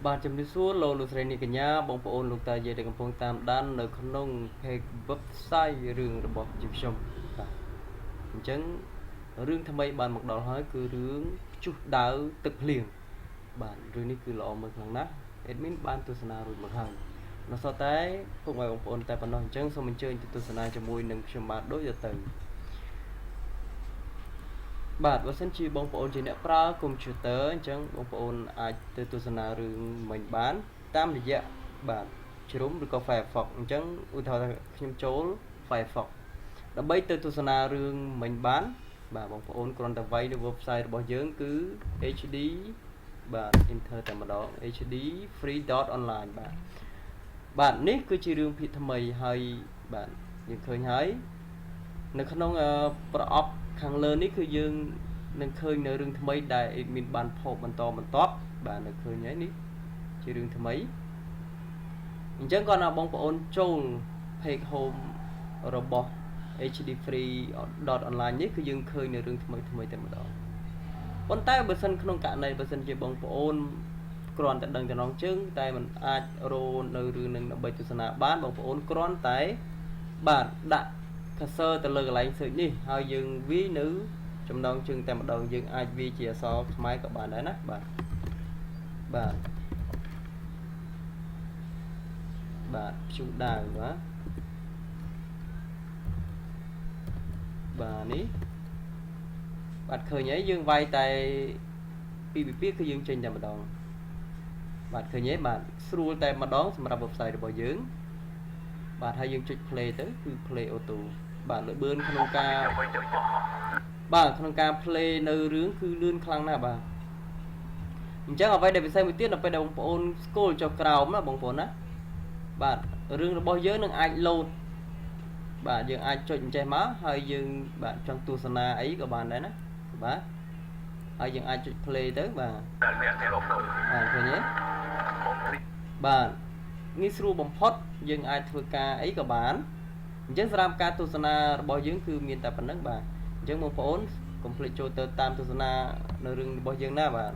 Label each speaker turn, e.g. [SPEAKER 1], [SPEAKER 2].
[SPEAKER 1] បាទជំរាបសួរលោកលោកស្រីនាងកញ្ញាបងប្អូនលោកតាយាយដែលកំពុងតាមដាននៅក្នុង page website រឿងរបស់យើងខ្ញុំបាទអញ្ចឹងរឿងថ្មីបានមកដល់ហើយគឺរឿងព្យុះដាវទឹកភ្លៀងបាទរឿងនេះគឺល្អមើលខ្លាំងណាស់ admin បានទស្សនារួចមកហើយនៅសតតែពុកម៉ែបងប្អូនតែប៉ុណ្ណោះអញ្ចឹងសូមអញ្ជើញទៅទស្សនាជាមួយនឹងខ្ញុំបាទដូចទៅបាទបើសិនជាបងប្អូនជាអ្នកប្រើ computer អញ្ចឹងបងប្អូនអាចទៅទស្សនារឿងមិញបានតាមរយៈបាទជ្រុំឬក៏ Firefox អញ្ចឹងឧទាហរណ៍ថាខ្ញុំចូល Firefox ដើម្បីទៅទស្សនារឿងមិញបានបាទបងប្អូនគ្រាន់តែវាយនៅ website របស់យើងគឺ hd បាទ enter តែម្ដង hd free.online បាទនេះគឺជារឿងភាគថ្មីហើយបាទយើងឃើញហើយនៅក្នុងប្រអប់ខាងលើនេះគឺយើងនឹងឃើញនៅរឿងថ្មីដែល admin បានផុសបន្តបន្ទាប់បាទនៅឃើញហើយនេះជារឿងថ្មីអញ្ចឹងគាត់ណាបងប្អូនចូល page home របស់ hdfree.online នេះគឺយើងឃើញនៅរឿងថ្មីតែម្ដងប៉ុន្តែបើសិនក្នុងករណីបើសិនជាបងប្អូនគ្រាន់តែដឹងចំណងជើងតែมันអាចរកនៅរឿងនឹងដើម្បីទស្សនាបានបងប្អូនគ្រាន់តែបាទដាក់ cursor ទៅលើកន្លែង search នេះហើយយើងវាយនៅចំណងជើងតែម្ដងយើងអាចវាយជាអក្សរខ្មែរក៏បានដែរណាបាទព្យុះដាវបាទនេះបាទឃើញហើយយើងវាយតែពីពីគឺយើងចេញតែម្ដងបាទឃើញទេបាទស្រួលតែម្ដងសម្រាប់ website របស់យើងបាទហើយយើងចុច play ទៅគឺ play auto បាទលឿនក្នុងការ play នៅរឿងគឺលឿនខ្លាំងណាស់បាទអញ្ចឹងអ្វីដែលពិសេសមួយទៀតដល់ពេលដែលបងប្អូន scroll ចុះក្រោមណាបងប្អូនណាបាទរឿងរបស់យើងនឹងអាច load បាទយើងអាចចុចអញ្ចេះមកហើយយើងបាទចង់ទស្សនាអីក៏បានដែរណាបាទហើយយើងអាចចុច play ទៅបាទឃើញទេបាទងាយស្រួលបំផុតយើងអាចធ្វើការអីក៏បានអញ្ចឹងសម្រាប់ការទស្សនារបស់យើងគឺមានតែប៉ុណ្្នឹងបាទអញ្ចឹងបងប្អូនកុំភ្លេចចូលទៅតាមទស្សនានៅរឿងរបស់យើងណាបាទ